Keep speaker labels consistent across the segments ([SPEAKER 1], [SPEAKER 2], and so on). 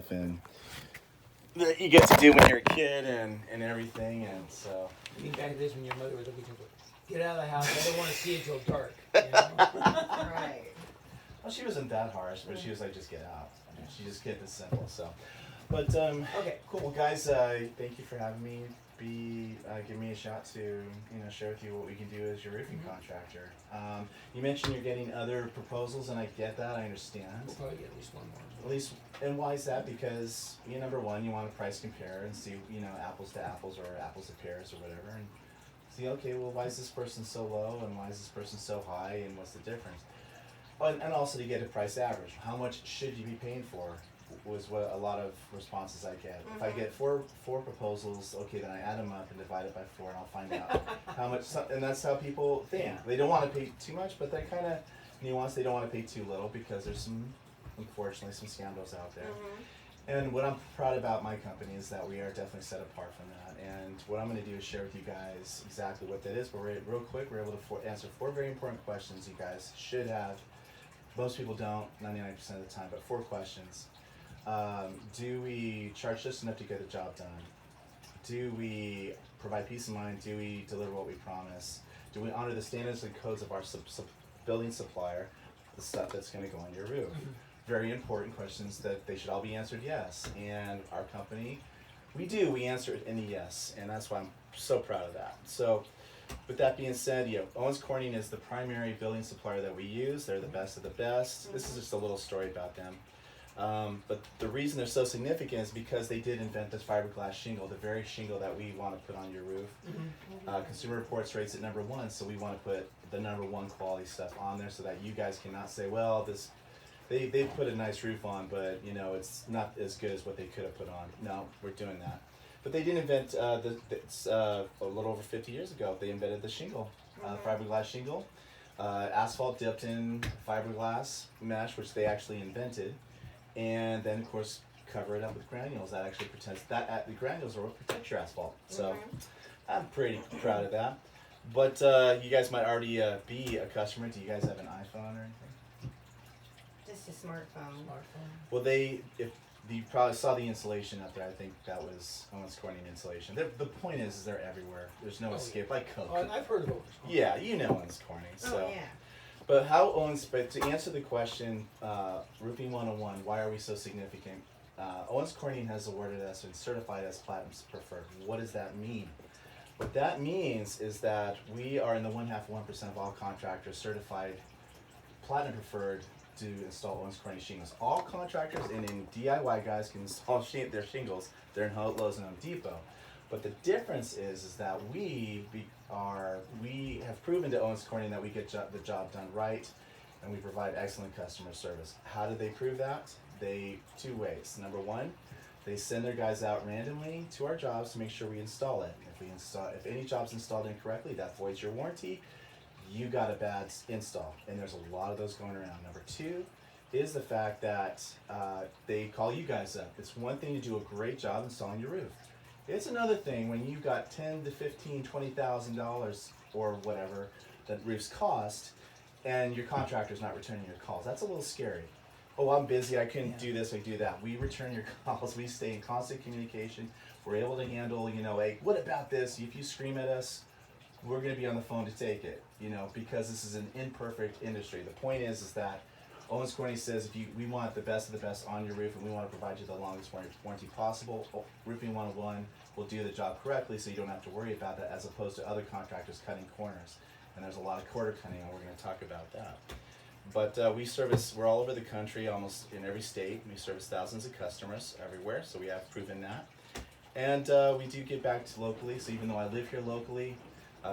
[SPEAKER 1] stuff and that you get to do when you're a kid and everything. And so.
[SPEAKER 2] I think back to this when your mother was looking to get out of the house. I don't want to see it till dark. You know?
[SPEAKER 3] Right.
[SPEAKER 1] Well, she wasn't that harsh, but she was like, just get out. I mean, she just kept it simple. So, but
[SPEAKER 2] Okay, cool.
[SPEAKER 1] well, guys, thank you for having me. Give me a shot to share with you what we can do as your roofing contractor. You mentioned you're getting other proposals, and I get that. I understand.
[SPEAKER 2] We'll probably get at least one more.
[SPEAKER 1] At least, and why is that? Because number one, you want to price compare and see apples to apples or apples to pears or whatever, and see, okay, well, why is this person so low and why is this person so high, and what's the difference? Oh, and also to get a price average. How much should you be paying for? Was what a lot of responses I get. If I get four proposals, okay, then I add them up and divide it by 4, and I'll find out how much. And that's how people think.
[SPEAKER 3] Yeah.
[SPEAKER 1] They don't want to pay too much, but they're kind of nuanced. They don't want to pay too little because there's unfortunately, some scandals out there. And what I'm proud about my company is that we are definitely set apart from that. And what I'm going to do is share with you guys exactly what that is. But real quick, we're able to answer 4 very important questions you guys should have. Most people don't, 99% of the time, but 4 questions. Do we charge just enough to get the job done? Do we provide peace of mind? Do we deliver what we promise? Do we honor the standards and codes of our building supplier, the stuff that's going to go on your roof? Very important questions that they should all be answered yes. And our company, we answer it in a yes. And that's why I'm so proud of that. So with that being said, Owens Corning is the primary building supplier that we use. They're the best of the best. This is just a little story about them. But the reason they're so significant is because they did invent this fiberglass shingle, the very shingle that we want to put on your roof. Consumer Reports rates it number 1, so we want to put the number 1 quality stuff on there so that you guys cannot say, well, they put a nice roof on, but it's not as good as what they could have put on. No, we're doing that. But they did invent a little over 50 years ago. They invented the shingle, fiberglass shingle, asphalt dipped in fiberglass mesh, which they actually invented. And then, of course, cover it up with granules. That actually protects that. The granules are what protects your asphalt. So I'm pretty proud of that. But you guys might already be a customer. Do you guys have an iPhone or anything?
[SPEAKER 3] Just a smartphone.
[SPEAKER 1] Well, if you probably saw the insulation up there, I think that was Owens Corning insulation. The point is they're everywhere. There's no escape, like Coke.
[SPEAKER 2] Oh, I've heard of Owens Corning.
[SPEAKER 1] Yeah, you know Owens Corning. So.
[SPEAKER 3] Oh, yeah.
[SPEAKER 1] But but to answer the question, Roofing 101, why are we so significant? Owens Corning has awarded us and certified as Platinum Preferred. What does that mean? What that means is that we are in the 1% of all contractors certified Platinum Preferred to install Owens Corning shingles. All contractors and DIY guys can install their shingles. They're in Lowe's and Home Depot. But the difference is that we have proven to Owens Corning that we get the job done right, and we provide excellent customer service. How did they prove that? 2 ways. Number 1, they send their guys out randomly to our jobs to make sure we install it. If any job's installed incorrectly, that voids your warranty. You got a bad install, and there's a lot of those going around. Number 2 is the fact that they call you guys up. It's one thing to do a great job installing your roof. It's another thing when you've got $10,000 to $15,000, $20,000 or whatever that roofs cost, and your contractor's not returning your calls. That's a little scary. Oh, I'm busy. I couldn't do this. I do that. We return your calls. We stay in constant communication. We're able to handle, hey, what about this? If you scream at us, we're going to be on the phone to take it. Because this is an imperfect industry. The point is that Owens Corning says we want the best of the best on your roof, and we want to provide you the longest warranty possible. Roofing 101 will do the job correctly, so you don't have to worry about that, as opposed to other contractors cutting corners. And there's a lot of quarter cutting, and we're going to talk about that. But we're all over the country, almost in every state. We service thousands of customers everywhere, so we have proven that. And we do get back to locally, so even though I live here locally,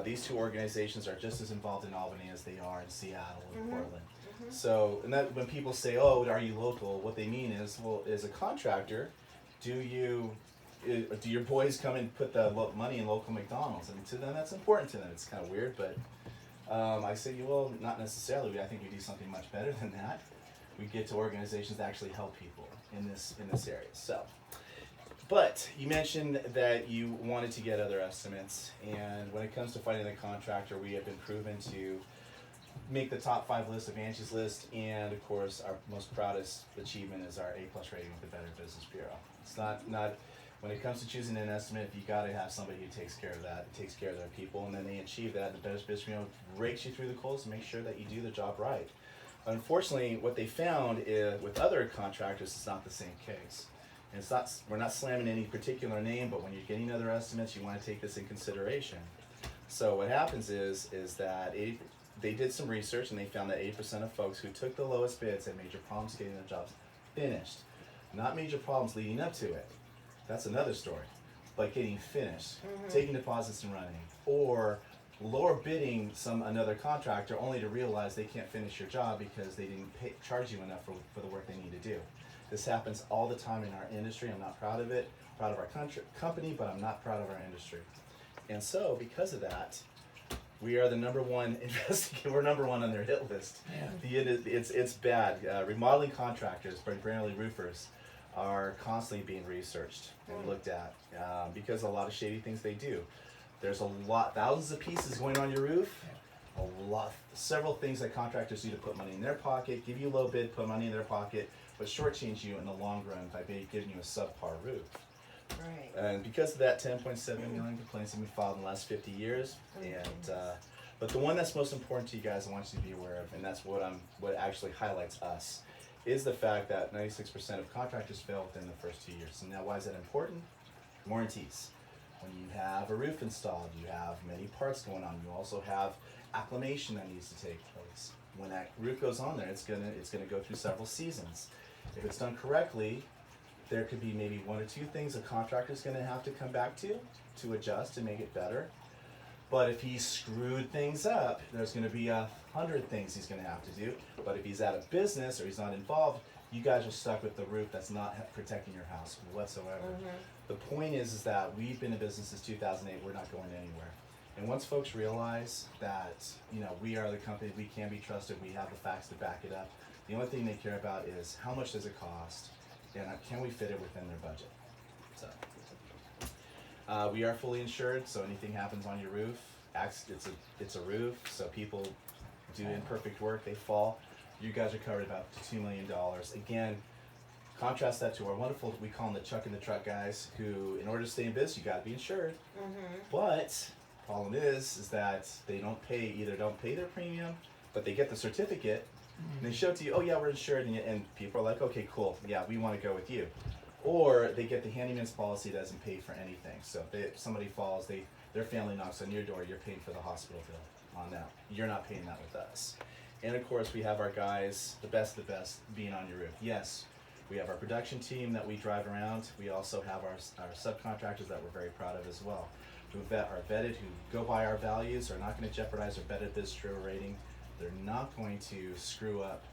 [SPEAKER 1] these 2 organizations are just as involved in Albany as they are in Seattle and Portland. So, and that when people say, "Oh, are you local?" What they mean is, well, as a contractor, do your boys come and put the money in local McDonald's? And to them, that's important to them. It's kind of weird, but I say, well, not necessarily. I think we do something much better than that. We get to organizations that actually help people in this area. So, but you mentioned that you wanted to get other estimates, and when it comes to finding a contractor, we have been proven to make the top 5 list of Angie's List, and of course our most proudest achievement is our A+ rating with the Better Business Bureau. It's not when it comes to choosing an estimate, you got to have somebody who takes care of that, takes care of their people, and then they achieve that. The best business, rakes you through the coals to make sure that you do the job right. Unfortunately, what they found is with other contractors, it's not the same case. And it's not, we're not slamming any particular name, but when you're getting other estimates, you want to take this in consideration. So what happens is that they did some research and they found that 80% of folks who took the lowest bids had major problems getting their jobs finished. Not major problems leading up to it. That's another story. But getting finished, taking deposits and running, or lower bidding another contractor only to realize they can't finish your job because they didn't charge you enough for the work they need to do. This happens all the time in our industry. I'm not proud of it, proud of our company, but I'm not proud of our industry. And so, because of that, we are the number one investigator. We're number one on their hit list.
[SPEAKER 2] Yeah.
[SPEAKER 1] It's bad. Remodeling contractors, primarily roofers, are constantly being researched and looked at because of a lot of shady things they do. There's thousands of pieces going on your roof. Several things that contractors do to put money in their pocket, give you a low bid, put money in their pocket, but shortchange you in the long run by giving you a subpar roof.
[SPEAKER 3] Right.
[SPEAKER 1] And because of that, 10.7 million complaints have been filed in the last 50 years. But the one that's most important to you guys, I want you to be aware of, and that's what actually highlights us, is the fact that 96% of contractors fail within the first 2 years. And now, why is that important? Warranties. When you have a roof installed, you have many parts going on. You also have acclimation that needs to take place. When that roof goes on there, it's gonna go through several seasons. If it's done correctly, there could be maybe one or two things a contractor's gonna have to come back to adjust and make it better. But if he screwed things up, there's gonna be 100 things he's gonna have to do. But if he's out of business or he's not involved, you guys are stuck with the roof that's not protecting your house whatsoever. The point is that we've been in business since 2008. We're not going anywhere. And once folks realize that, we are the company, we can be trusted, we have the facts to back it up, the only thing they care about is how much does it cost and can we fit it within their budget. So we are fully insured, so anything happens on your roof, it's a roof, so people do imperfect work, they fall. You guys are covered about $2 million. Again, contrast that to our wonderful, we call them the Chuck in the Truck guys, who, in order to stay in business, you gotta be insured. But problem is that they don't pay their premium, but they get the certificate, and they show it to you, oh yeah, we're insured, and people are like, okay, cool, yeah, we wanna go with you. Or they get the handyman's policy that doesn't pay for anything. So if somebody falls, their family knocks on your door, you're paying for the hospital bill on that. You're not paying that with us. And of course, we have our guys, the best of the best, being on your roof. Yes, we have our production team that we drive around. We also have our subcontractors that we're very proud of as well, who are vetted, who go by our values, are not going to jeopardize our vetted business rating. They're not going to screw up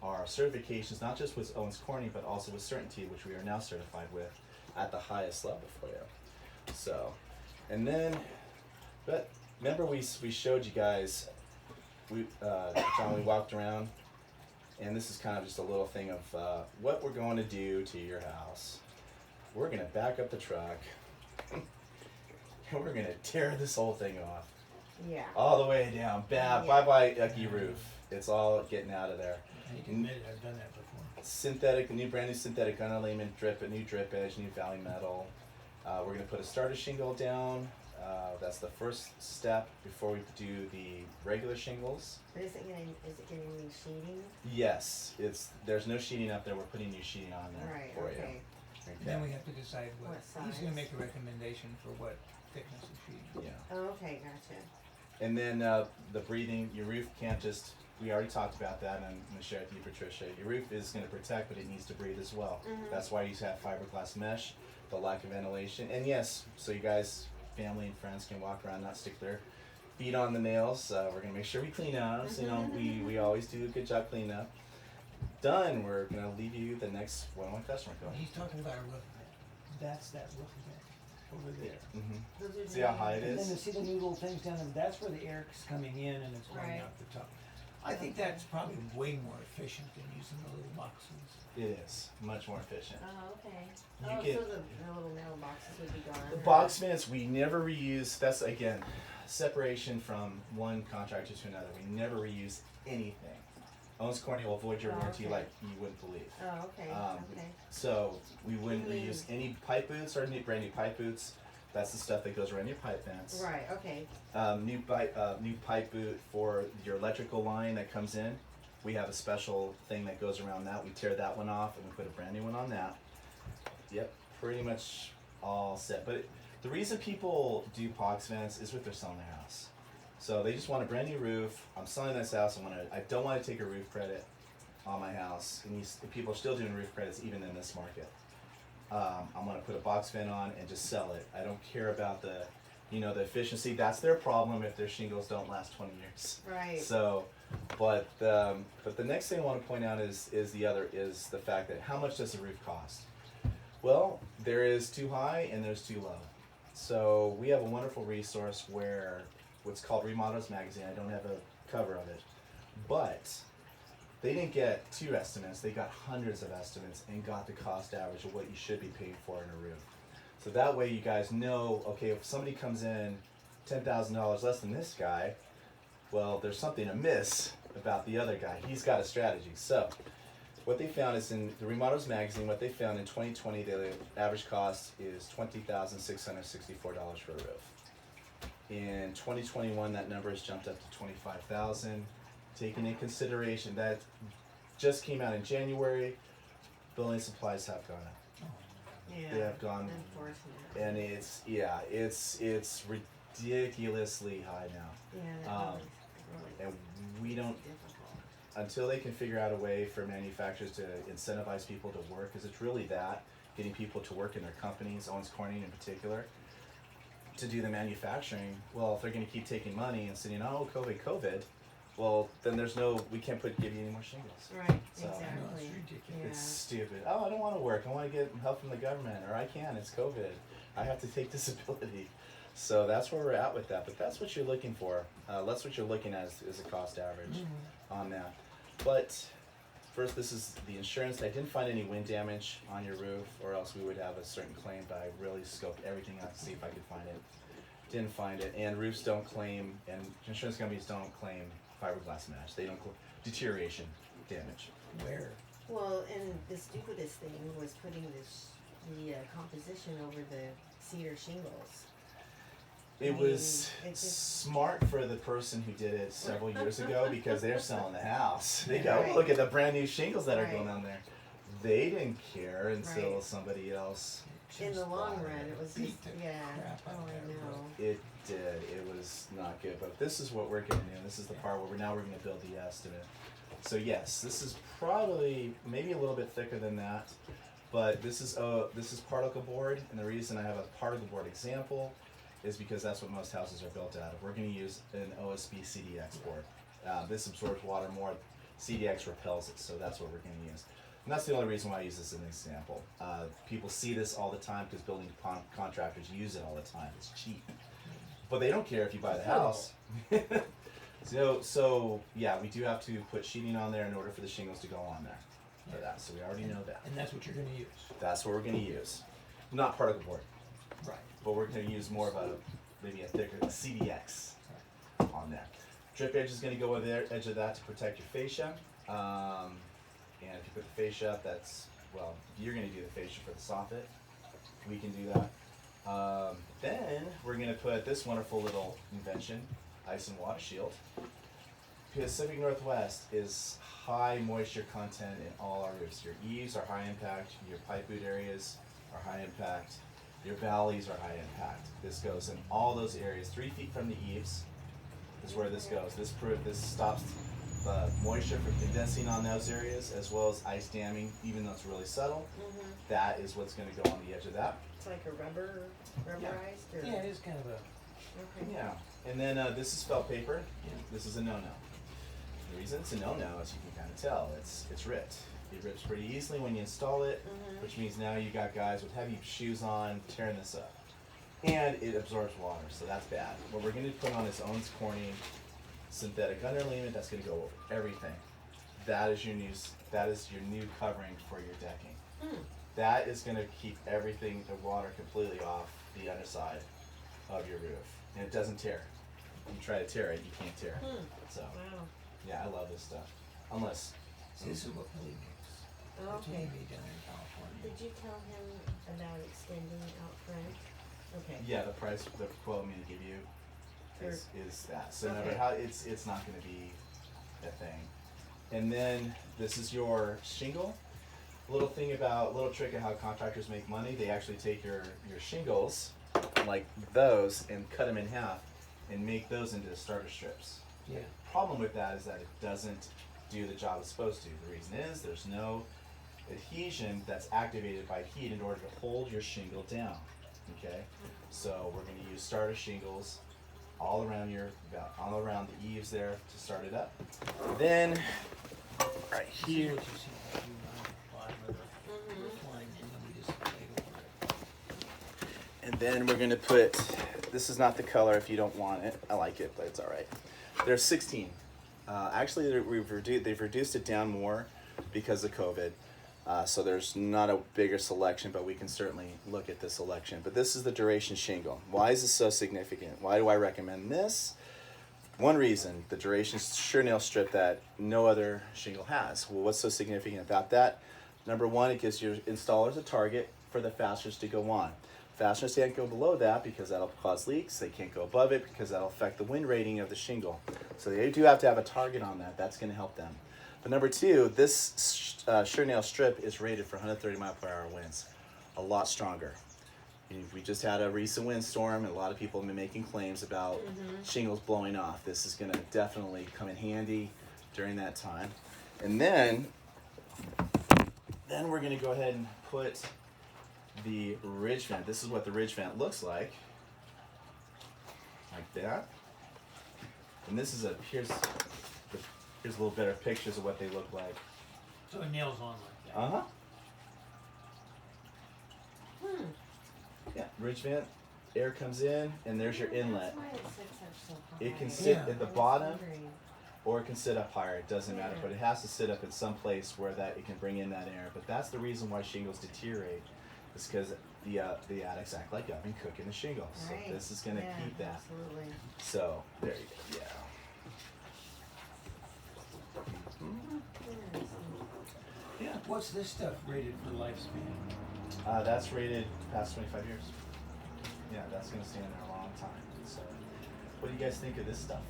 [SPEAKER 1] our certifications, not just with Owens Corning, but also with Certainty, which we are now certified with at the highest level for you. So, and then, but remember we showed you guys, John, we walked around, and this is kind of just a little thing of what we're going to do to your house. We're going to back up the truck, and we're going to tear this whole thing off.
[SPEAKER 3] Yeah.
[SPEAKER 1] All the way down. Bye-bye Ucky roof. It's all getting out of there.
[SPEAKER 2] You can admit it, I've done that before.
[SPEAKER 1] Synthetic, brand new synthetic underlayment, new drip edge, new valley metal. We're going to put a starter shingle down. That's the first step before we do the regular shingles.
[SPEAKER 3] But is it getting new sheeting?
[SPEAKER 1] Yes, there's no sheeting up there. We're putting new sheeting on there
[SPEAKER 3] Right,
[SPEAKER 1] for
[SPEAKER 3] okay.
[SPEAKER 1] you.
[SPEAKER 2] Then we have to decide
[SPEAKER 3] What
[SPEAKER 2] he's
[SPEAKER 3] size?
[SPEAKER 2] gonna make a recommendation for what thickness of sheet.
[SPEAKER 1] Yeah.
[SPEAKER 3] Oh, okay, gotcha.
[SPEAKER 1] And then the breathing, your roof can't just, we already talked about that, and I'm going to share it with you, Patricia. Your roof is going to protect, but it needs to breathe as well. That's why you have fiberglass mesh, the lack of ventilation. And yes, so you guys, family and friends can walk around, not stick their feet on the nails. We're going to make sure we clean up. So, we always do a good job cleaning up. Done, we're going to leave you the next one-on-one customer call.
[SPEAKER 2] He's talking about a roof vent. That's that roof vent over there.
[SPEAKER 3] Those are
[SPEAKER 1] See how high it
[SPEAKER 2] And then
[SPEAKER 1] is?
[SPEAKER 2] you see the new little things down there, that's where the air's coming in and it's going
[SPEAKER 3] Right.
[SPEAKER 2] out the top. I think that's probably way more efficient than using the little boxes.
[SPEAKER 1] It is much more efficient.
[SPEAKER 3] Oh, okay.
[SPEAKER 1] You get-
[SPEAKER 3] So the little metal boxes would be gone.
[SPEAKER 1] The box vents, we never reuse. That's, again, separation from one contractor to another. We never reuse anything. Owens Corning will void your
[SPEAKER 3] Oh,
[SPEAKER 1] warranty
[SPEAKER 3] okay.
[SPEAKER 1] like you wouldn't believe.
[SPEAKER 3] Oh, okay, okay.
[SPEAKER 1] So we wouldn't
[SPEAKER 3] What do you
[SPEAKER 1] reuse
[SPEAKER 3] mean?
[SPEAKER 1] any pipe boots or brand new pipe boots. That's the stuff that goes around your pipe vents.
[SPEAKER 3] Right, okay.
[SPEAKER 1] New pipe boot for your electrical line that comes in. We have a special thing that goes around that. We tear that one off and we put a brand new one on that. Yep, pretty much all set. But the reason people do POX vents is if they're selling their house. So they just want a brand new roof. I'm selling this house. I don't want to take a roof credit on my house. And people are still doing roof credits even in this market. I'm gonna put a box vent on and just sell it. I don't care about the efficiency. That's their problem if their shingles don't last 20 years.
[SPEAKER 3] Right.
[SPEAKER 1] So, but the next thing I want to point out is the fact that how much does the roof cost? Well, there is too high and there's too low. So we have a wonderful resource where what's called Remodelers Magazine. I don't have a cover of it, but they didn't get 2 estimates. They got hundreds of estimates and got the cost average of what you should be paying for in a roof. So that way you guys know, okay, if somebody comes in $10,000 less than this guy, well, there's something amiss about the other guy. He's got a strategy. So what they found is in the Remodelers Magazine, what they found in 2020, the average cost is $20,664 for a roof. In 2021, that number has jumped up to $25,000. Taking in consideration that just came out in January, building supplies have gone up.
[SPEAKER 3] Yeah.
[SPEAKER 1] They have gone,
[SPEAKER 3] Unfortunately.
[SPEAKER 1] and it's ridiculously high now.
[SPEAKER 3] Yeah, that really
[SPEAKER 1] And we don't,
[SPEAKER 3] difficult.
[SPEAKER 1] until they can figure out a way for manufacturers to incentivize people to work, because it's really that, getting people to work in their companies, Owens Corning in particular, to do the manufacturing. Well, if they're going to keep taking money and saying, oh, COVID, well, then we can't give you any more shingles.
[SPEAKER 3] Right,
[SPEAKER 1] So-
[SPEAKER 2] No, it's
[SPEAKER 3] exactly.
[SPEAKER 2] ridiculous.
[SPEAKER 1] It's stupid. Oh, I don't want to work. I want to get help from the government, or I can. It's COVID. I have to take disability. So that's where we're at with that. But that's what you're looking for. That's what you're looking at is a cost average on that. But first, this is the insurance. I didn't find any wind damage on your roof, or else we would have a certain claim. But I really scoped everything out to see if I could find it. Didn't find it. And roofs don't claim, and insurance companies don't claim fiberglass match. They don't claim deterioration damage.
[SPEAKER 2] Where?
[SPEAKER 3] Well, and the stupidest thing was putting the composition over the cedar shingles.
[SPEAKER 1] It
[SPEAKER 3] I
[SPEAKER 1] was
[SPEAKER 3] mean, it just-
[SPEAKER 1] smart for the person who did it several years ago because they're selling the house. They go,
[SPEAKER 3] Right.
[SPEAKER 1] look at the brand new shingles that are
[SPEAKER 3] Right.
[SPEAKER 1] going on there. They didn't care until
[SPEAKER 3] Right.
[SPEAKER 1] somebody else.
[SPEAKER 3] In the
[SPEAKER 2] Just
[SPEAKER 3] long
[SPEAKER 1] bought
[SPEAKER 3] run, it was just,
[SPEAKER 2] beat the
[SPEAKER 3] yeah,
[SPEAKER 2] crap out
[SPEAKER 3] oh,
[SPEAKER 2] of
[SPEAKER 3] I
[SPEAKER 2] that
[SPEAKER 3] know.
[SPEAKER 1] It did. It was not good. But this is what we're going to do. This is the part where we're going to build the estimate. So yes, this is probably maybe a little bit thicker than that, but this is particle board, and the reason I have a particle board example is because that's what most houses are built out of. We're going to use an OSB CDX board. This absorbs water more. CDX repels it, so that's what we're going to use. And that's the only reason why I use this as an example. People see this all the time because building contractors use it all the time. It's cheap, but they don't care if you buy the house. So yeah, we do have to put sheeting on there in order for the shingles to go on there. For that, so we already know that.
[SPEAKER 2] And that's what you're gonna use.
[SPEAKER 1] That's what we're going to use. Not particle board,
[SPEAKER 2] Right.
[SPEAKER 1] but we're going to use more of maybe a thicker CDX on there. Drip edge is going to go over the edge of that to protect your fascia. And if you put the fascia up, you're going to do the fascia for the soffit. We can do that. Then we're going to put this wonderful little invention, ice and water shield. Pacific Northwest is high moisture content in all our roofs. Your eaves are high impact, your pipe boot areas are high impact, your valleys are high impact. This goes in all those areas. 3 feet from the eaves is where this goes. This stops the moisture from condensing on those areas, as well as ice damming, even though it's really subtle.
[SPEAKER 3] Mm-hmm.
[SPEAKER 1] That is what's going to go on the edge of that.
[SPEAKER 3] It's like a rubberized or?
[SPEAKER 2] Yeah, it is kind of a.
[SPEAKER 3] Okay.
[SPEAKER 1] Yeah. And then this is felt paper.
[SPEAKER 2] Yeah.
[SPEAKER 1] This is a no-no. The reason it's a no-no, as you can kind of tell, it's ripped. It rips pretty easily when you install it,
[SPEAKER 3] Mhm.
[SPEAKER 1] which means now you got guys with heavy shoes on tearing this up. And it absorbs water, so that's bad. What we're going to put on is Owens Corning synthetic underlayment. That's going to go over everything. That is your new covering for your decking.
[SPEAKER 3] Hmm.
[SPEAKER 1] That is going to keep everything, the water completely off the underside of your roof, and it doesn't tear. You try to tear it, you can't tear it.
[SPEAKER 3] Hmm.
[SPEAKER 1] So
[SPEAKER 3] Wow.
[SPEAKER 1] yeah, I love this stuff. unless,
[SPEAKER 2] See, this is what Billy makes. That's what he
[SPEAKER 3] Okay.
[SPEAKER 2] made down in California.
[SPEAKER 3] Did you tell him about extending out front? Okay.
[SPEAKER 1] yeah, the price, the quote I'm gonna give you is that. So no matter
[SPEAKER 3] Okay.
[SPEAKER 1] how, it's not gonna be a thing. And then this is your shingle. Little trick of how contractors make money. They actually take your shingles, like those, and cut them in half, and make those into starter strips.
[SPEAKER 2] Yeah.
[SPEAKER 1] Problem with that is that it doesn't do the job it's supposed to. The reason is there's no adhesion that's activated by heat in order to hold your shingle down. Okay, so we're going to use starter shingles all around the eaves there to start it up. Then right
[SPEAKER 2] See
[SPEAKER 1] here.
[SPEAKER 2] what you see, like you run the bottom of the roof line, and then we just lay over it.
[SPEAKER 1] And then we're gonna put, this is not the color if you don't want it. I like it, but it's all right. There's 16. Actually, they've reduced it down more because of COVID. So there's not a bigger selection, but we can certainly look at the selection. But this is the Duration shingle. Why is this so significant? Why do I recommend this? One reason, the Duration sure nail strip that no other shingle has. Well, what's so significant about that? Number one, it gives your installers a target for the fasteners to go on. Fasteners can't go below that because that'll cause leaks. They can't go above it because that'll affect the wind rating of the shingle. So they do have to have a target on that. That's going to help them. But number two, this sure nail strip is rated for 130 mile per hour winds. A lot stronger. We just had a recent windstorm, and a lot of people have been making claims about shingles blowing off. This is going to definitely come in handy during that time. And then we're going to go ahead and put the ridge vent. This is what the ridge vent looks like that. And this is here's a little better pictures of what they look like.
[SPEAKER 2] So it nails on like that.
[SPEAKER 1] Uh-huh. Yeah, ridge vent, air comes in, and there's your inlet.
[SPEAKER 3] That's why it sits up so high.
[SPEAKER 1] It can sit
[SPEAKER 2] Yeah.
[SPEAKER 1] at the
[SPEAKER 3] I was
[SPEAKER 1] bottom,
[SPEAKER 3] wondering.
[SPEAKER 1] or it can sit up higher. It doesn't matter,
[SPEAKER 3] Yeah.
[SPEAKER 1] but it has to sit up in some place where that it can bring in that air. But that's the reason why shingles deteriorate, is because the attics act like oven cooking the shingles. So
[SPEAKER 3] Right.
[SPEAKER 1] this is gonna
[SPEAKER 3] Yeah,
[SPEAKER 1] keep that.
[SPEAKER 3] Absolutely.
[SPEAKER 1] So there you go. Yeah.
[SPEAKER 3] Interesting.
[SPEAKER 1] Yeah.
[SPEAKER 2] What's this stuff rated for lifespan?
[SPEAKER 1] That's rated past 25 years. Yeah, that's gonna stand there a long time. So, what do you guys think of this stuff?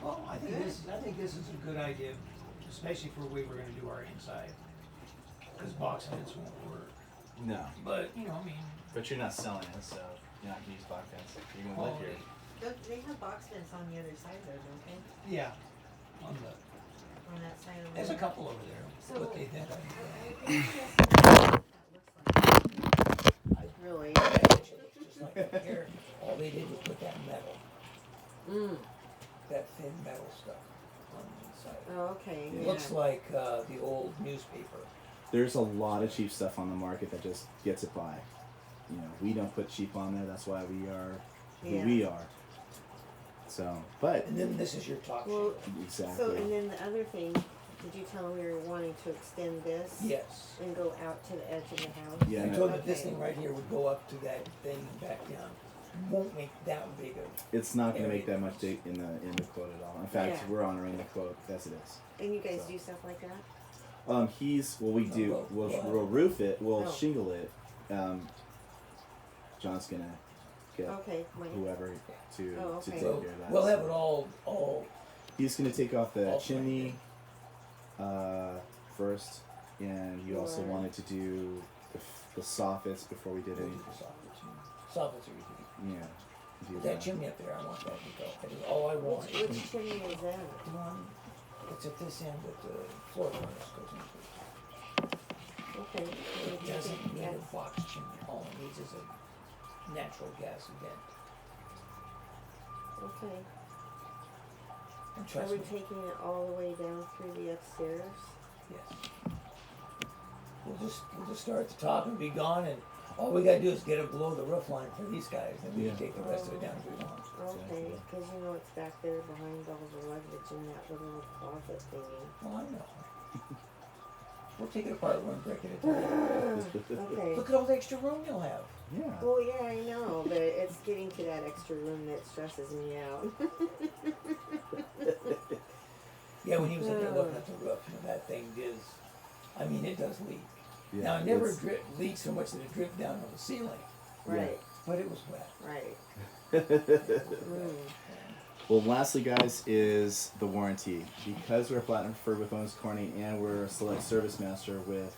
[SPEAKER 2] Well, I think this is a good idea, especially for the way we're going to do our inside. Because box vents won't work.
[SPEAKER 1] No,
[SPEAKER 2] But I mean,
[SPEAKER 1] but you're not selling it, so you're not gonna use box vents. You're gonna live here.
[SPEAKER 3] They have box vents on the other side though, don't they?
[SPEAKER 2] yeah, on
[SPEAKER 3] On that side of the
[SPEAKER 2] there's a
[SPEAKER 3] room.
[SPEAKER 2] couple over there,
[SPEAKER 3] So-
[SPEAKER 2] but they did.
[SPEAKER 3] I think that's what that looks like. Really?
[SPEAKER 2] Just like up here, all they did was put that metal, that thin metal stuff on the inside.
[SPEAKER 3] Oh, okay.
[SPEAKER 1] Yeah.
[SPEAKER 2] It looks like the old newspaper.
[SPEAKER 1] There's a lot of cheap stuff on the market that just gets it by. You know, we don't put cheap on there. That's why we are who
[SPEAKER 3] Yeah.
[SPEAKER 1] we are. So, but
[SPEAKER 2] And then this is your top
[SPEAKER 3] Well,
[SPEAKER 2] sheet.
[SPEAKER 1] exactly.
[SPEAKER 3] so and then the other thing, did you tell them we were wanting to extend this?
[SPEAKER 2] Yes.
[SPEAKER 3] And go out to the edge of the house?
[SPEAKER 1] Yeah,
[SPEAKER 2] I
[SPEAKER 1] no.
[SPEAKER 2] told you this
[SPEAKER 3] Okay.
[SPEAKER 2] thing right here would go up to that thing and back down. Won't make that big of.
[SPEAKER 1] It's not going to make that much date in the quote at all. In fact,
[SPEAKER 3] Yeah.
[SPEAKER 1] we're honoring the quote as it is.
[SPEAKER 3] And you guys
[SPEAKER 1] So.
[SPEAKER 3] do stuff like that?
[SPEAKER 1] We do. We'll roof it. We'll
[SPEAKER 3] Oh.
[SPEAKER 1] shingle it. John's gonna get
[SPEAKER 3] Okay.
[SPEAKER 1] whoever to
[SPEAKER 3] Oh,
[SPEAKER 1] to
[SPEAKER 3] okay.
[SPEAKER 1] take
[SPEAKER 2] So
[SPEAKER 1] care of that.
[SPEAKER 2] we'll have it all.
[SPEAKER 1] He's gonna take off the
[SPEAKER 2] All
[SPEAKER 1] chimney first, and you also
[SPEAKER 3] Right.
[SPEAKER 1] wanted to do the soffits before we did any.
[SPEAKER 2] Soffits are easy.
[SPEAKER 1] Yeah. do
[SPEAKER 2] That chimney up there, I want that to go. That is all I want.
[SPEAKER 3] Which chimney is that?
[SPEAKER 2] The one that's at this end that the floor furnace goes into.
[SPEAKER 3] Okay.
[SPEAKER 2] It doesn't need a
[SPEAKER 3] Yes.
[SPEAKER 2] box chimney. All it needs is a natural gas vent.
[SPEAKER 3] Okay.
[SPEAKER 2] And
[SPEAKER 3] Are
[SPEAKER 2] trust
[SPEAKER 3] we
[SPEAKER 2] me,
[SPEAKER 3] taking it all the way down through the upstairs?
[SPEAKER 2] yes. We'll just start at the top and be gone, and all we gotta do is get it below the roof line for these guys, and we can
[SPEAKER 1] Yeah.
[SPEAKER 2] take the rest of it down if we want.
[SPEAKER 3] Okay,
[SPEAKER 1] Exactly.
[SPEAKER 3] because it's back there behind all the luggage in that little closet thingy.
[SPEAKER 2] Well, I know. We'll take it apart, we're break it apart.
[SPEAKER 3] Okay.
[SPEAKER 2] Look at all the extra room you'll have.
[SPEAKER 1] Yeah.
[SPEAKER 3] Well, yeah, I know, but it's getting to that extra room that stresses me out.
[SPEAKER 2] Yeah, when he was up there looking at the roof, that thing is, I mean, it does leak.
[SPEAKER 1] Yeah,
[SPEAKER 2] Now, it never
[SPEAKER 1] it's-
[SPEAKER 2] leaked so much that it dripped down on the ceiling,
[SPEAKER 3] Right,
[SPEAKER 2] but it was wet.
[SPEAKER 3] right.
[SPEAKER 1] Well, lastly, guys, is the warranty. Because we're Platinum Preferred with Owens Corning and we're a select service master with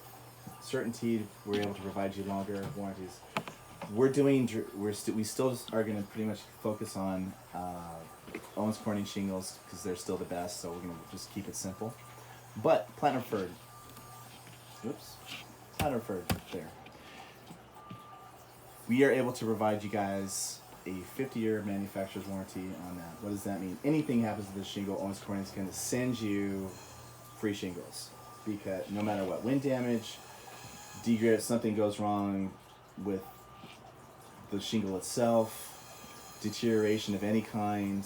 [SPEAKER 1] Certainty, we're able to provide you longer warranties. We still just are going to pretty much focus on Owens Corning shingles because they're still the best. So we're going to just keep it simple. But Platinum Preferred, Platinum Preferred, there. We are able to provide you guys a 50-year manufacturer's warranty on that. What does that mean? Anything happens to the shingle, Owens Corning is going to send you free shingles, because no matter what, wind damage, degrit, something goes wrong with the shingle itself, deterioration of any kind,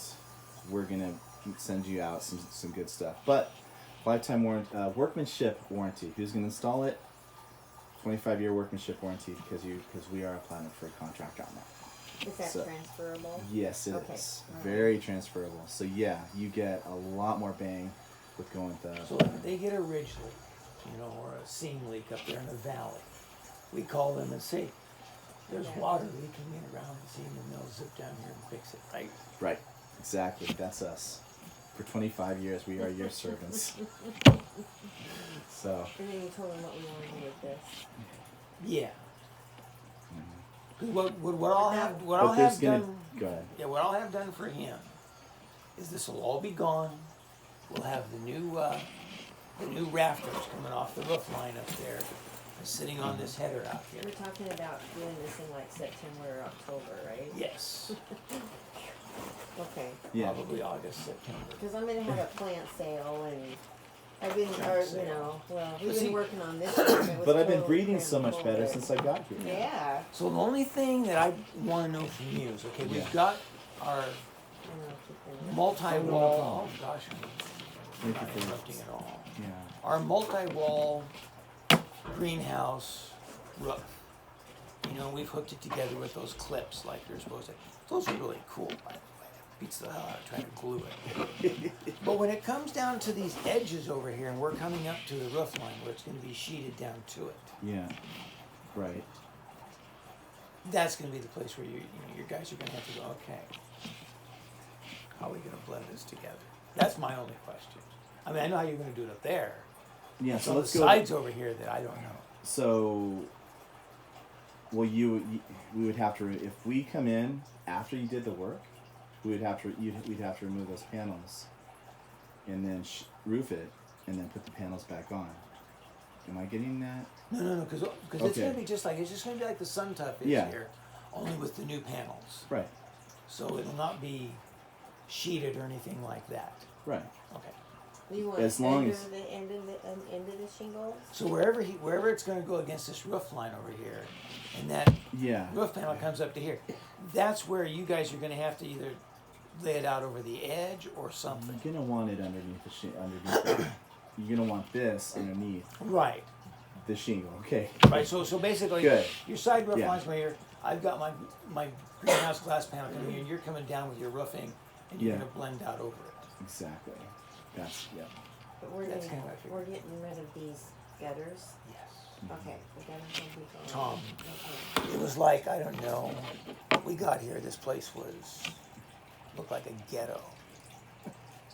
[SPEAKER 1] we're going to send you out some good stuff. But lifetime workmanship warranty. Who's going to install it? 25-year workmanship warranty because we are a Platinum Preferred contractor on that.
[SPEAKER 3] Is that
[SPEAKER 1] So-
[SPEAKER 3] transferable?
[SPEAKER 1] Yes, it is.
[SPEAKER 3] Okay, alright.
[SPEAKER 1] Very transferable. So yeah, you get a lot more bang with going with the.
[SPEAKER 2] So if they get a ridge leak, or a seam leak up there in the valley, we call them and say, there's
[SPEAKER 3] Yeah.
[SPEAKER 2] water leaking in around the seam, and they'll zip down here and fix it, right?
[SPEAKER 1] Right. Exactly. That's us. For 25 years, we are your servants. So.
[SPEAKER 3] And then you told them what we want to do with this.
[SPEAKER 2] Yeah. 'Cause what I'll have
[SPEAKER 1] But there's gonna.
[SPEAKER 2] done.
[SPEAKER 1] Go ahead.
[SPEAKER 2] Yeah, what I'll have done for him is this will all be gone. We'll have the new rafters coming off the roof line up there, sitting on this header out here.
[SPEAKER 3] We're talking about doing this in like September or October, right?
[SPEAKER 2] Yes,
[SPEAKER 3] Okay.
[SPEAKER 1] Yeah.
[SPEAKER 2] probably August, September.
[SPEAKER 3] Because I'm gonna have a plant sale and I've been,
[SPEAKER 2] Plant
[SPEAKER 3] or,
[SPEAKER 2] sale.
[SPEAKER 3] we've
[SPEAKER 2] But
[SPEAKER 3] been
[SPEAKER 2] see-
[SPEAKER 3] working on this one. It was
[SPEAKER 1] But I've been
[SPEAKER 3] totally
[SPEAKER 1] breathing so much
[SPEAKER 3] crammed
[SPEAKER 1] better
[SPEAKER 3] full,
[SPEAKER 1] since I got here.
[SPEAKER 3] Yeah.
[SPEAKER 2] So the only thing that I want to know from you is, okay,
[SPEAKER 1] Yeah.
[SPEAKER 2] we've got our
[SPEAKER 3] I know, keep them-
[SPEAKER 2] multi-wall. Oh gosh, I'm
[SPEAKER 1] Thank
[SPEAKER 2] not
[SPEAKER 1] you for.
[SPEAKER 2] interrupting at all.
[SPEAKER 1] Yeah.
[SPEAKER 2] Our multi-wall greenhouse roof. We've hooked it together with those clips like they're supposed to. Those are really cool, by the way. Beats the hell out of trying to glue it. But when it comes down to these edges over here, and we're coming up to the roof line where it's going to be sheeted down to it,
[SPEAKER 1] Yeah. Right.
[SPEAKER 2] that's going to be the place where you guys are going to have to go, okay, how are we going to blend this together? That's my only question. I mean, I know how you're going to do it up there.
[SPEAKER 1] Yeah.
[SPEAKER 2] Some
[SPEAKER 1] So
[SPEAKER 2] of
[SPEAKER 1] let's
[SPEAKER 2] the
[SPEAKER 1] go.
[SPEAKER 2] sides over here that I don't know.
[SPEAKER 1] So, well, we would have to, if we come in after you did the work, we'd have to remove those panels, and then roof it, and then put the panels back on. Am I getting that?
[SPEAKER 2] No, because it's
[SPEAKER 1] Okay.
[SPEAKER 2] going to be it's just going to be like the Sun Tough is
[SPEAKER 1] Yeah.
[SPEAKER 2] here, only with the new panels.
[SPEAKER 1] Right.
[SPEAKER 2] So it'll not be sheeted or anything like that.
[SPEAKER 1] Right.
[SPEAKER 2] Okay.
[SPEAKER 3] You want
[SPEAKER 1] As long
[SPEAKER 3] under
[SPEAKER 1] as-
[SPEAKER 3] the end of the shingles?
[SPEAKER 2] So wherever it's going to go against this roof line over here, and that
[SPEAKER 1] Yeah.
[SPEAKER 2] roof panel comes up to here, that's where you guys are going to have to either lay it out over the edge or something.
[SPEAKER 1] You're gonna want it underneath the You're gonna want this underneath
[SPEAKER 2] Right.
[SPEAKER 1] the shingle. Okay.
[SPEAKER 2] Right. So basically,
[SPEAKER 1] Good.
[SPEAKER 2] your side roof
[SPEAKER 1] Yeah.
[SPEAKER 2] lines right here. I've got my greenhouse glass panel coming here, and you're coming down with your roofing, and you're
[SPEAKER 1] Yeah.
[SPEAKER 2] going to blend out over it.
[SPEAKER 1] Exactly. That's yeah.
[SPEAKER 3] But we're
[SPEAKER 2] That's
[SPEAKER 3] getting,
[SPEAKER 2] kinda what I
[SPEAKER 3] we're getting rid of these gutters.
[SPEAKER 2] Yes.
[SPEAKER 3] Okay, the gutters will be gone.
[SPEAKER 2] Tom,
[SPEAKER 3] Okay.
[SPEAKER 2] it was like, I don't know, we got here, this place looked like a ghetto.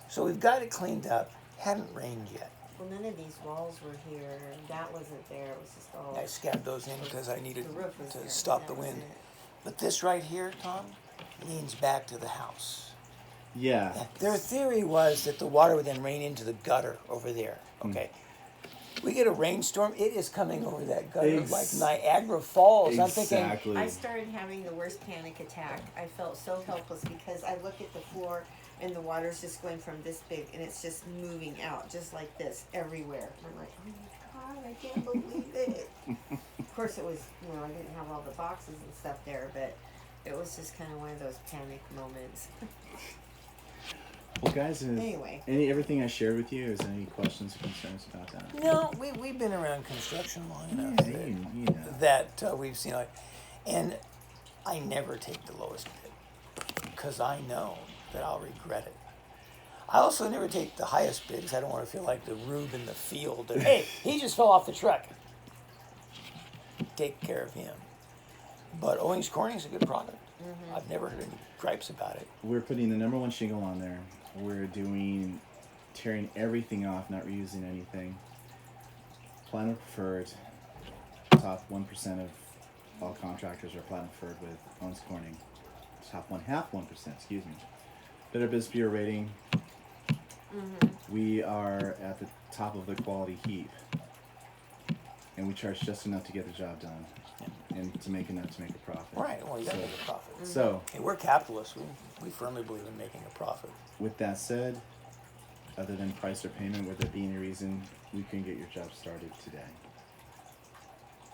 [SPEAKER 2] So we've got it cleaned up, hadn't rained yet.
[SPEAKER 3] Well, none of these walls were here. That wasn't there. It was just all.
[SPEAKER 2] I scabbed those in because I needed
[SPEAKER 3] The roof was there.
[SPEAKER 2] to stop the
[SPEAKER 3] That was
[SPEAKER 2] wind.
[SPEAKER 3] it.
[SPEAKER 2] But this right here, Tom, leans back to the house.
[SPEAKER 1] Yeah.
[SPEAKER 2] Their theory was that the water would then rain into the gutter over there. Okay. We get a rainstorm, it is coming over that gutter like Niagara Falls. I'm thinking,
[SPEAKER 1] Exactly.
[SPEAKER 3] I started having the worst panic attack. I felt so helpless because I look at the floor and the water's just going from this big and it's just moving out just like this everywhere. And I'm like, oh my God, I can't believe it. Of course it was, I didn't have all the boxes and stuff there, but it was just kind of one of those panic moments.
[SPEAKER 1] Well, guys,
[SPEAKER 3] Anyway.
[SPEAKER 1] everything I shared with you, is there any questions or concerns about that?
[SPEAKER 2] no, we've been around construction long enough
[SPEAKER 1] Yeah, you know.
[SPEAKER 2] that we've seen it. And I never take the lowest bid because I know that I'll regret it. I also never take the highest bid because I don't want to feel like the rube in the field. That, hey, he just fell off the truck. Take care of him. But Owings Corning's a good product. I've never heard any gripes about it.
[SPEAKER 1] We're putting the number one shingle on there. We're tearing everything off, not reusing anything. Platinum preferred. Top 1% of all contractors are platinum preferred with Owens Corning. Top 1/2%, excuse me. Better Business Bureau rating. We are at the top of the quality heap. And we charge just enough to get the job done. And to make enough to make a profit.
[SPEAKER 2] Right, well, you gotta make a profit.
[SPEAKER 1] So,
[SPEAKER 2] Hey, we're capitalists. We firmly believe in making a profit.
[SPEAKER 1] with that said, other than price or payment, would there be any reason we can get your job started today?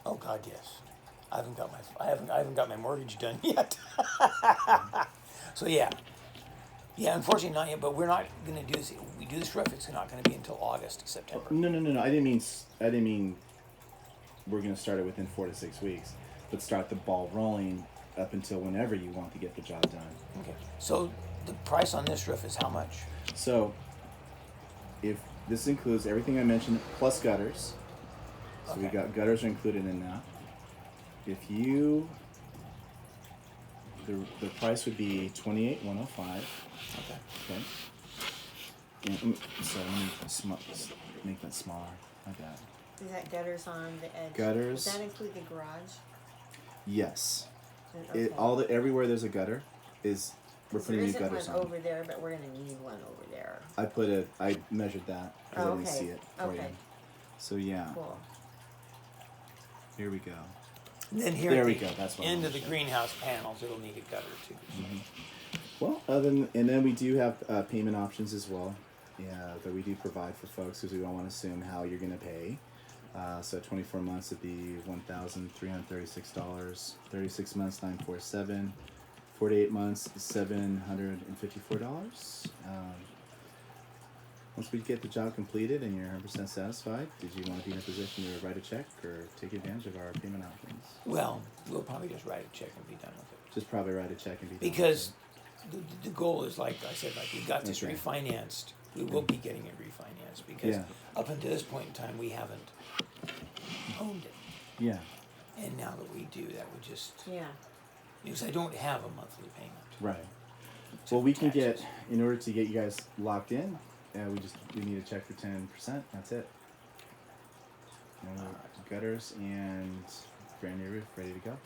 [SPEAKER 2] Oh God, yes. I haven't got my mortgage done yet. So yeah, unfortunately not yet. But we're not gonna do this. We do this roof. It's not gonna be until August, September.
[SPEAKER 1] No. I didn't mean we're gonna start it within 4 to 6 weeks, but start the ball rolling up until whenever you want to get the job done.
[SPEAKER 2] Okay. So the price on this roof is how much?
[SPEAKER 1] So, if this includes everything I mentioned plus gutters, so we
[SPEAKER 2] Okay.
[SPEAKER 1] got gutters are included in that. The price would be $28,105.
[SPEAKER 2] Okay.
[SPEAKER 1] Okay. And, so let me make that smaller. Like that.
[SPEAKER 3] Is that gutters on the edge?
[SPEAKER 1] Gutters.
[SPEAKER 3] Does that include the garage?
[SPEAKER 1] Yes.
[SPEAKER 3] Okay.
[SPEAKER 1] Everywhere there's a gutter is we're putting new
[SPEAKER 3] there
[SPEAKER 1] gutters
[SPEAKER 3] isn't one
[SPEAKER 1] on.
[SPEAKER 3] over there, but we're gonna need one over there.
[SPEAKER 1] I measured that. 'Cause I didn't
[SPEAKER 3] Okay.
[SPEAKER 1] see it for you.
[SPEAKER 3] Okay.
[SPEAKER 1] So yeah,
[SPEAKER 3] Cool.
[SPEAKER 1] here we go.
[SPEAKER 2] And then here
[SPEAKER 1] There
[SPEAKER 2] at
[SPEAKER 1] we
[SPEAKER 2] the
[SPEAKER 1] go, that's what I
[SPEAKER 2] end of
[SPEAKER 1] wanted
[SPEAKER 2] the
[SPEAKER 1] to say.
[SPEAKER 2] greenhouse panels, it'll need a gutter too.
[SPEAKER 1] Well, and then we do have payment options as well. Yeah, that we do provide for folks because we don't want to assume how you're going to pay. So 24 months would be $1,336. 36 months, $947. 48 months, $754. Once we get the job completed and you're 100% satisfied, did you want to be in a position to write a check or take advantage of our payment options?
[SPEAKER 2] Well, we'll probably just write a check and be done with it.
[SPEAKER 1] Just probably write a check and be done with
[SPEAKER 2] Because
[SPEAKER 1] it.
[SPEAKER 2] the goal is, like I said, like we got this
[SPEAKER 1] Okay.
[SPEAKER 2] refinanced. We will be getting it refinanced because
[SPEAKER 1] Yeah.
[SPEAKER 2] up until this point in time, we haven't owned it.
[SPEAKER 1] Yeah.
[SPEAKER 2] And now that we do, that would just,
[SPEAKER 3] Yeah.
[SPEAKER 2] because I don't have a monthly payment.
[SPEAKER 1] Right. Well, we can
[SPEAKER 2] Taxes.
[SPEAKER 1] get, in order to get you guys locked in, we need a check for 10%. That's it. Gutters and brand new roof ready to go.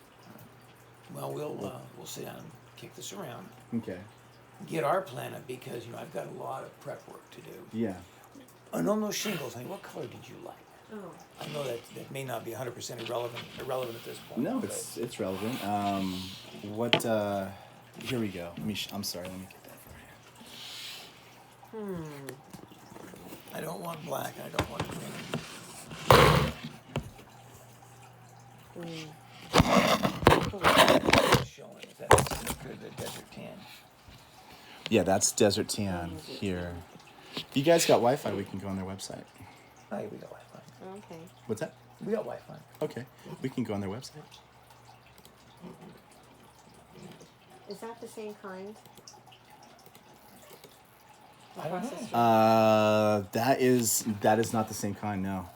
[SPEAKER 2] Well, we'll sit down and kick this around,
[SPEAKER 1] Okay.
[SPEAKER 2] get our plan up because, I've got a lot of prep work to do.
[SPEAKER 1] Yeah.
[SPEAKER 2] And on those shingles, what color did you like?
[SPEAKER 3] Oh.
[SPEAKER 2] I know that may not be 100% irrelevant at this point.
[SPEAKER 1] No,
[SPEAKER 2] but
[SPEAKER 1] it's relevant. Here we go. I'm sorry. Let me get that for you.
[SPEAKER 2] I don't want black. I don't want green. Showing if that's good, the desert tan.
[SPEAKER 1] Yeah, that's Desert Tan here. If you guys got Wi-Fi, we can go on their website.
[SPEAKER 2] Oh, yeah, we got Wi-Fi.
[SPEAKER 3] Okay.
[SPEAKER 1] What's that?
[SPEAKER 2] We got Wi-Fi.
[SPEAKER 1] Okay. We can go on their website.
[SPEAKER 3] Is that the same kind?
[SPEAKER 2] I don't know.
[SPEAKER 1] That is not the same kind. No.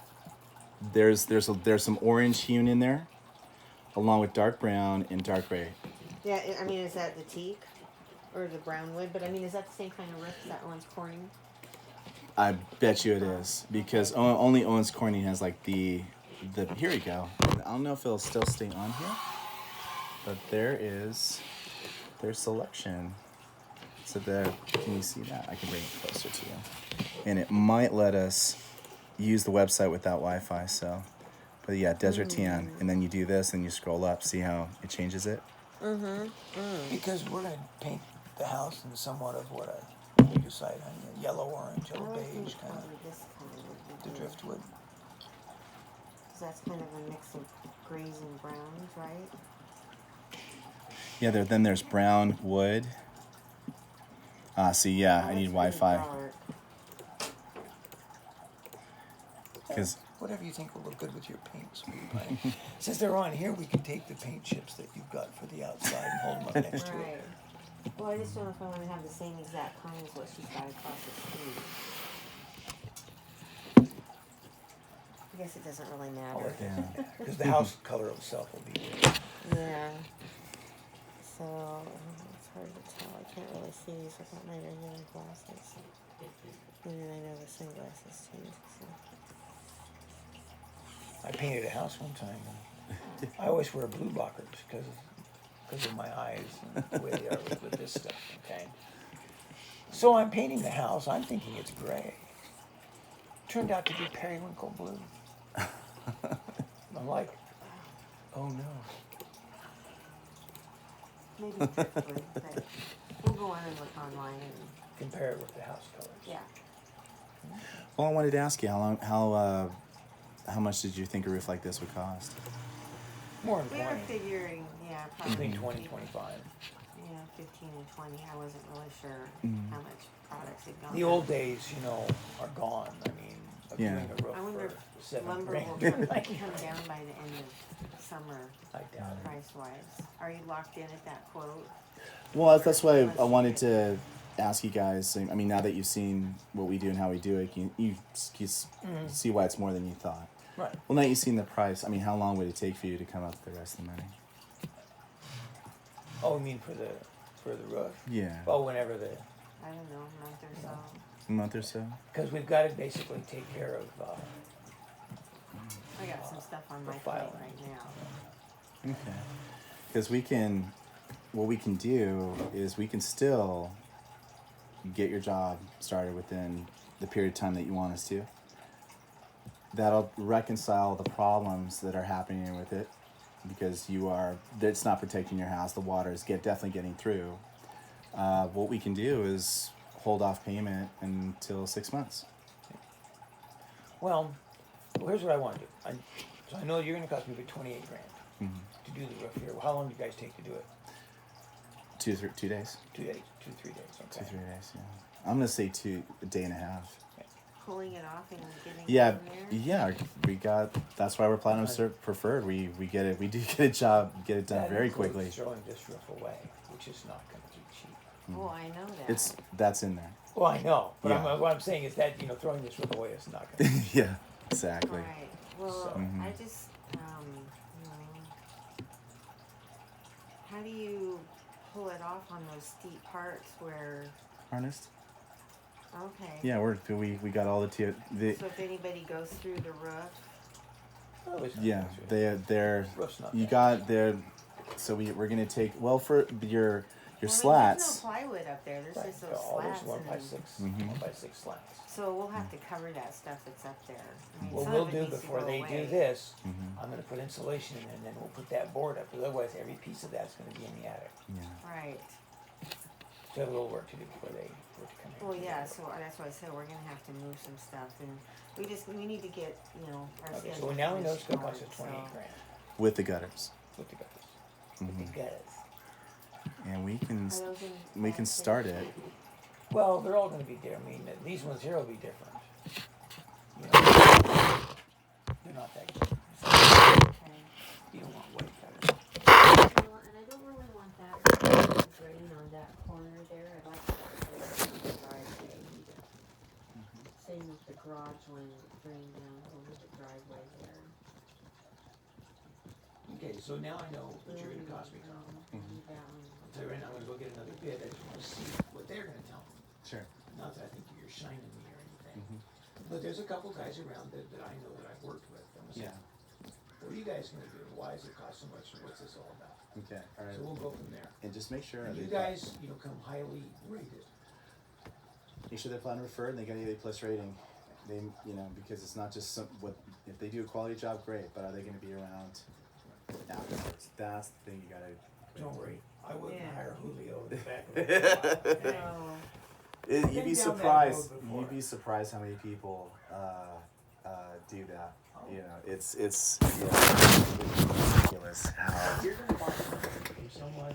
[SPEAKER 1] There's some orange hewn in there, along with dark brown and dark gray.
[SPEAKER 3] Yeah, I mean, is that the teak or the brown wood? But I mean, is that the same kind of roof that one's Corning?
[SPEAKER 1] I bet you it is because only Owens Corning has like the. Here we go. I don't know if it'll still stay on here, but there is their selection. So there, can you see that? I can bring it closer to you, and it might let us use the website without Wi-Fi. So, but yeah, Desert Tan, and then you do this, and you scroll up, see how it changes it.
[SPEAKER 2] Because we're going to paint the house in somewhat of what you decide on, yellow, orange, yellow, beige, kind of
[SPEAKER 3] This kind would be
[SPEAKER 2] the
[SPEAKER 3] good.
[SPEAKER 2] driftwood.
[SPEAKER 3] 'Cause that's kind of a mix of grays and browns, right?
[SPEAKER 1] Yeah, then there's brown wood. See, yeah, I need
[SPEAKER 3] Oh, that's pretty
[SPEAKER 1] Wi-Fi
[SPEAKER 3] dark.
[SPEAKER 1] because
[SPEAKER 2] Whatever you think will look good with your paints. Since they're on here, we can take the paint chips that you've got for the outside and hold them up next to it.
[SPEAKER 3] Right. Well, I just don't know if I want to have the same exact kind as what she's got across the street. I guess it doesn't really
[SPEAKER 2] Oh,
[SPEAKER 3] matter.
[SPEAKER 2] it doesn't matter, because the house color itself will be different.
[SPEAKER 3] Yeah. So it's hard to tell. I can't really see these without my regular glasses. And then I know the sunglasses change. So.
[SPEAKER 2] I painted a house one time. And I always wear blue blockers because of my eyes and the way they are with this stuff. Okay. So I'm painting the house. I'm thinking it's gray. Turned out to be periwinkle blue. I'm like, oh no.
[SPEAKER 3] Maybe driftwood, but we'll go on and look online and
[SPEAKER 2] Compare it with the house colors.
[SPEAKER 3] yeah.
[SPEAKER 1] Well, I wanted to ask you how much did you think a roof like this would cost?
[SPEAKER 2] More than
[SPEAKER 3] We were
[SPEAKER 2] 20.
[SPEAKER 3] figuring, yeah, probably
[SPEAKER 2] Between 20 and 25.
[SPEAKER 3] Yeah, 15 and 20. I wasn't really sure
[SPEAKER 1] Mm.
[SPEAKER 3] how much products had gone.
[SPEAKER 2] The
[SPEAKER 3] up.
[SPEAKER 2] old days, are gone. I mean, of
[SPEAKER 1] Yeah.
[SPEAKER 2] doing a roof
[SPEAKER 3] I wonder
[SPEAKER 2] for
[SPEAKER 3] if
[SPEAKER 2] $7
[SPEAKER 3] lumber
[SPEAKER 2] grand.
[SPEAKER 3] will come down by the end of summer,
[SPEAKER 2] I doubt it.
[SPEAKER 3] price wise. Are you locked in at that quote?
[SPEAKER 1] Well, that's why I wanted to ask you guys. I mean, now that you've seen what we do and how we do it, you see why it's more than you thought.
[SPEAKER 2] Right.
[SPEAKER 1] Well, now you've seen the price. I mean, how long would it take for you to come up with the rest of the money?
[SPEAKER 2] Oh, you mean for the roof?
[SPEAKER 1] Yeah,
[SPEAKER 3] Oh.
[SPEAKER 2] Well, whenever
[SPEAKER 3] I don't know, a month or so.
[SPEAKER 1] a month or so.
[SPEAKER 2] because we've got to basically take care of.
[SPEAKER 3] I got some stuff on
[SPEAKER 2] The
[SPEAKER 3] my plate
[SPEAKER 2] filing.
[SPEAKER 3] right now.
[SPEAKER 1] Okay. Because what we can do is we can still get your job started within the period of time that you want us to. That'll reconcile the problems that are happening with it, because it's not protecting your house. The water is definitely getting through. What we can do is hold off payment until 6 months.
[SPEAKER 2] Well, here's what I want to do. So I know you're going to cost me about 28 grand
[SPEAKER 1] Mm-hmm.
[SPEAKER 2] to do the roof here. How long do you guys take to do it?
[SPEAKER 1] 2 days.
[SPEAKER 2] 2 days, 3 days. Okay.
[SPEAKER 1] 2-3 days. Yeah. I'm gonna say a day and a half.
[SPEAKER 3] Pulling it off and getting
[SPEAKER 1] Yeah,
[SPEAKER 3] it in there.
[SPEAKER 1] yeah. That's why we're platinum preferred. We get it. We do get a job, get it done
[SPEAKER 2] That
[SPEAKER 1] very
[SPEAKER 2] includes
[SPEAKER 1] quickly.
[SPEAKER 2] throwing this roof away, which is not going to be cheap.
[SPEAKER 3] Oh, I know that.
[SPEAKER 1] That's in there.
[SPEAKER 2] Well, I know, but
[SPEAKER 1] Yeah.
[SPEAKER 2] what I'm saying is that throwing this roof away is not going to be cheap.
[SPEAKER 1] Yeah, exactly.
[SPEAKER 3] Right. Well,
[SPEAKER 2] So-
[SPEAKER 1] Mhm.
[SPEAKER 3] I just, how do you pull it off on those steep parts where?
[SPEAKER 1] Harnessed.
[SPEAKER 3] Okay.
[SPEAKER 1] Yeah, we got all the
[SPEAKER 3] So if anybody goes through the roof,
[SPEAKER 2] Oh, it's not
[SPEAKER 1] yeah
[SPEAKER 2] gonna be-
[SPEAKER 1] they're
[SPEAKER 2] roof's not
[SPEAKER 1] you
[SPEAKER 2] bad.
[SPEAKER 1] got their. So we're gonna take for your
[SPEAKER 3] Well,
[SPEAKER 1] slats.
[SPEAKER 3] there's no plywood up there. There's
[SPEAKER 2] Right.
[SPEAKER 3] just those
[SPEAKER 2] Oh, there's
[SPEAKER 3] slats.
[SPEAKER 2] 1x6,
[SPEAKER 1] Mhm.
[SPEAKER 2] 1x6 slats.
[SPEAKER 3] So we'll have to cover that stuff that's up there. I mean,
[SPEAKER 2] What
[SPEAKER 3] some
[SPEAKER 2] we'll
[SPEAKER 3] of it
[SPEAKER 2] do
[SPEAKER 3] needs to
[SPEAKER 2] before
[SPEAKER 3] go
[SPEAKER 2] they
[SPEAKER 3] away.
[SPEAKER 2] do this,
[SPEAKER 1] Mhm.
[SPEAKER 2] I'm going to put insulation in, and then we'll put that board up. 'Cause otherwise, every piece of that's going to be in the attic.
[SPEAKER 1] Yeah.
[SPEAKER 3] Right.
[SPEAKER 2] So have a little work to do before they were to come in.
[SPEAKER 3] Well, yeah. So that's why I said we're gonna have to move some stuff, and we need to get our
[SPEAKER 2] Okay,
[SPEAKER 3] schedule
[SPEAKER 2] so now we know it's going to
[SPEAKER 3] finished
[SPEAKER 2] cost us 28
[SPEAKER 3] so-
[SPEAKER 2] grand
[SPEAKER 1] With the gutters,
[SPEAKER 2] with the gutters.
[SPEAKER 1] Mhm.
[SPEAKER 2] With the gutters.
[SPEAKER 1] and we can
[SPEAKER 3] Are those in
[SPEAKER 1] we can
[SPEAKER 3] bad
[SPEAKER 1] start
[SPEAKER 3] shape?
[SPEAKER 1] it.
[SPEAKER 2] Well, they're all going to be different. I mean, these ones here will be different. They're not that good.
[SPEAKER 3] Okay.
[SPEAKER 2] You don't want white gutters.
[SPEAKER 3] Well, and I don't really want that drain on that corner there. I'd like that to the driveway. Same with the garage one drain down over the driveway there.
[SPEAKER 2] Okay, so now I know what you're going to cost me, Tom.
[SPEAKER 3] Leave that one.
[SPEAKER 2] So right now I'm going to go get another bid. I just want to see what they're going to tell me.
[SPEAKER 1] Sure.
[SPEAKER 2] Not that I think you're shining me or anything.
[SPEAKER 1] Mhm.
[SPEAKER 2] But there's a couple guys around that I know that I've worked with. I'm gonna say, what are you guys going to do? Why does it cost so much? And what's this all about?
[SPEAKER 1] Okay. All right.
[SPEAKER 2] So we'll go from there.
[SPEAKER 1] And just make sure
[SPEAKER 2] And you
[SPEAKER 1] they've got-
[SPEAKER 2] guys, come highly rated.
[SPEAKER 1] make sure they're platinum referred and they got an A+ rating. They, because it's not just if they do a quality job, great, but are they going to be around afterwards? That's the thing you got to.
[SPEAKER 2] Don't worry, I wouldn't
[SPEAKER 3] Yeah.
[SPEAKER 2] hire Julio in the back of the okay?
[SPEAKER 3] So,
[SPEAKER 1] You'd
[SPEAKER 2] been
[SPEAKER 1] be
[SPEAKER 2] down that
[SPEAKER 1] surprised.
[SPEAKER 2] road before.
[SPEAKER 1] You'd be surprised how many people do that.
[SPEAKER 2] Oh.
[SPEAKER 1] It's ridiculous how.
[SPEAKER 2] You're going to buy something from someone